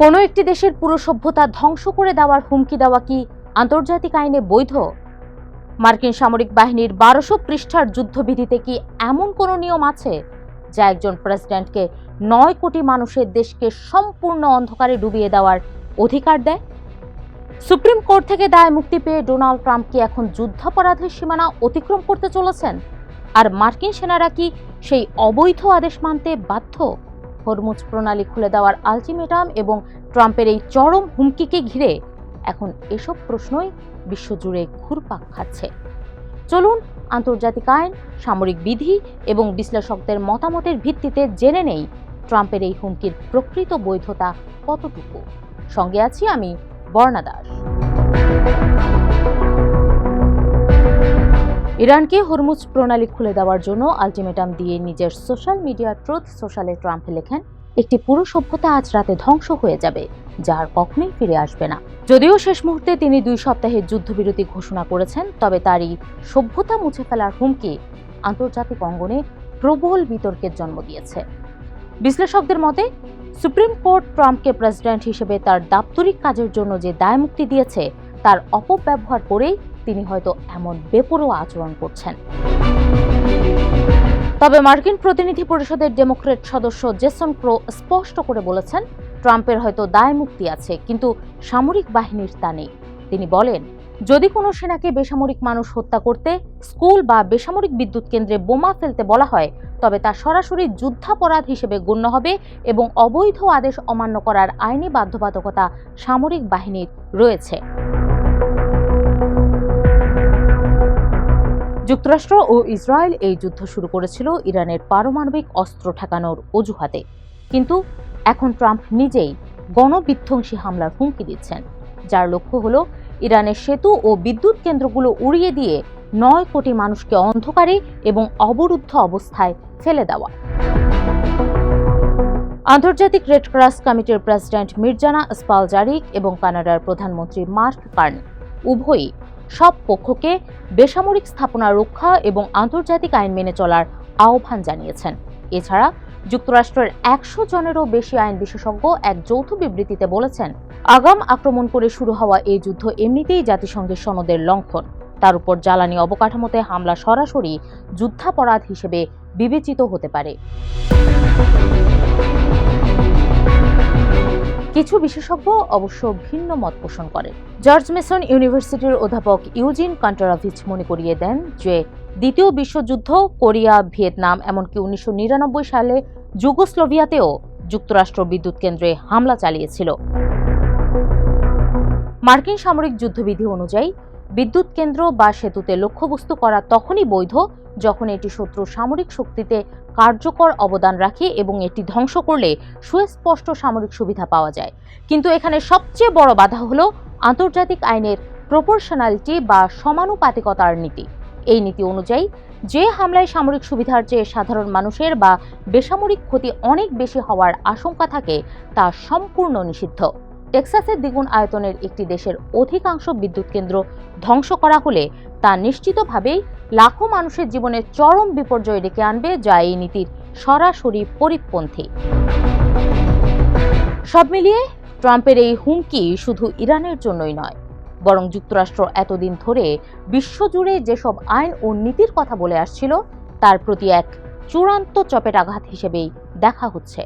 কোনো একটি দেশের পুরো সভ্যতা ধ্বংস করে দেওয়ার হুমকি দেওয়া কি আন্তর্জাতিক আইনে বৈধ? মার্কিন সামরিক বাহিনীর 1200 পৃষ্ঠার যুদ্ধবিধিতে কি এমন কোনো নিয়ম আছে যা একজন প্রেসিডেন্টকে 9 কোটি মানুষের দেশকে সম্পূর্ণ অন্ধকারে ডুবিয়ে দেওয়ার অধিকার দেয়? সুপ্রিম কোর্ট থেকে দায় মুক্তি পেয়ে ডোনাল্ড ট্রাম্প কি এখন যুদ্ধাপরাধের সীমানা অতিক্রম করতে চলেছেন? আর মার্কিন সেনারা কি সেই অবৈধ আদেশ মানতে বাধ্য? হরমুজ প্রণালী খুলে দেওয়ার আলটিমেটাম এবং ট্রাম্পের এই চরম হুমকিকে ঘিরে এখন এসব প্রশ্নই বিশ্বজুড়ে ঘুরপাক খাচ্ছে। চলুন আন্তর্জাতিক আইন, সামরিক বিধি এবং বিশ্লেষকদের মতামতের ভিত্তিতে জেনে নেই ট্রাম্পের এই হুমকির প্রকৃত বৈধতা কতটুকু। সঙ্গে আছি আমি বর্ণা দাস। ইরানকে হরমুজ প্রণালী খুলে দেওয়ার জন্য আলটিমেটাম দিয়ে নিজের সোশ্যাল মিডিয়া ট্রুথ সোশ্যালে ট্রাম্প লেখেন, একটি পুরো সভ্যতা আজ রাতে ধ্বংস হয়ে যাবে, যা আর কখনোই ফিরে আসবে না। যদিও শেষ মুহূর্তে তিনি 2 সপ্তাহের যুদ্ধবিরতি ঘোষণা করেছেন, তবে তারই সভ্যতা মুছে ফেলার হুমকি আন্তর্জাতিক অঙ্গনে প্রবল বিতর্কের জন্ম দিয়েছে। বিশ্লেষকদের মতে, সুপ্রিম কোর্ট ট্রাম্পকে প্রেসিডেন্ট হিসেবে তার দাপ্তরিক কাজের জন্য যে দায় মুক্তি দিয়েছে তার অপব্যবহার করেই তিনি হয়তো এমন বেপরোয়া আচরণ করছেন। তবে মার্কিন প্রতিনিধি পরিষদের ডেমোক্রেট সদস্য জেসন ক্রো স্পষ্ট করে বলেছেন, ট্রাম্পের হয়তো দায় মুক্তি আছে, কিন্তু সামরিক বাহিনীর তা নেই। তিনি বলেন, যদি কোনো সেনাকে বেসামরিক মানুষ হত্যা করতে, স্কুল বা বেসামরিক বিদ্যুৎ কেন্দ্রে বোমা ফেলতে বলা হয়, তবে তা সরাসরি যুদ্ধাপরাধ হিসেবে গণ্য হবে এবং অবৈধ আদেশ অমান্য করার আইনি বাধ্যবাধকতা সামরিক বাহিনীর রয়েছে। যুক্তরাষ্ট্র ও ইসরায়েল এই যুদ্ধ শুরু করেছিল ইরানের পারমাণবিক অস্ত্র ঠেকানোর অজুহাতে, কিন্তু এখন ট্রাম্প নিজেই গণবিধ্বংসী হামলার হুমকি দিচ্ছেন, যার লক্ষ্য হল ইরানের সেতু ও বিদ্যুৎ কেন্দ্রগুলো উড়িয়ে দিয়ে 9 কোটি মানুষকে অন্ধকারে এবং অবরুদ্ধ অবস্থায় ফেলে দেওয়া। আন্তর্জাতিক রেড ক্রস কমিটির প্রেসিডেন্ট মির্জানা স্পালজারিক এবং কানাডার প্রধানমন্ত্রী মার্ক কার্নি উভয়ই সব পক্ষকে বেসামরিক স্থাপনা রক্ষা এবং আন্তর্জাতিক আইন মেনে চলার আহ্বান জানিয়েছেন। এছাড়া যুক্তরাষ্ট্রের 100 জনেরও বেশি আইন বিশেষজ্ঞ এক যৌথ বিবৃতিতে বলেছেন, আগাম আক্রমণ করে শুরু হওয়া এই যুদ্ধ এমনিতেই জাতিসংঘের সনদের লঙ্ঘন। তার উপর জ্বালানি অবকাঠামোতে হামলা সরাসরি যুদ্ধাপরাধ হিসেবে বিবেচিত হতে পারে। কিছু বিশেষজ্ঞ অবশ্য ভিন্ন মত পোষণ করেন। জর্জ মেসন ইউনিভার্সিটির অধ্যাপক ইউজিন কান্টারাভিচ মনে করিয়ে দেন যে দ্বিতীয় বিশ্বযুদ্ধ, কোরিয়া, ভিয়েতনাম, এমনকি 1999 সালে যুগোস্লোভিয়াতেও যুক্তরাষ্ট্র বিদ্যুৎ কেন্দ্রে হামলা চালিয়েছিল। মার্কিন সামরিক যুদ্ধবিধি অনুযায়ী বিদ্যুৎ কেন্দ্র বা সেতুতে লক্ষ্যবস্তু করা তখনই বৈধ যখন এটি শত্রু সামরিক শক্তিতে কার্যকর অবদান রাখে এবং এটি ধ্বংস করলে সুস্পষ্ট সামরিক সুবিধা পাওয়া যায়। কিন্তু এখানে সবচেয়ে বড় বাধা হলো আন্তর্জাতিক আইনের প্রপোর্শনালিটি বা সমানুপাতিকতার নীতি। এই নীতি অনুযায়ী যে হামলায় সামরিক সুবিধার চেয়ে সাধারণ মানুষের বা বেসামরিক ক্ষতি অনেক বেশি হওয়ার আশঙ্কা থাকে তা সম্পূর্ণ নিষিদ্ধ। টেক্সাসের দ্বিগুণ আয়তনের একটি দেশের অধিকাংশ বিদ্যুৎ কেন্দ্র ধ্বংস করা হলে তা নিশ্চিতভাবেই লাখো মানুষের জীবনে চরম বিপর্যয় ডেকে আনবে, যা এই নীতির সরাসরি পরিপন্থী। সব মিলিয়ে ট্রাম্পের এই হুমকি শুধু ইরানের জন্যই নয়, বরং যুক্তরাষ্ট্র এতদিন ধরে বিশ্বজুড়ে যেসব আইন ও নীতির কথা বলে আসছিল তার প্রতি এক চূড়ান্ত চপেটাঘাত হিসেবেই দেখা হচ্ছে।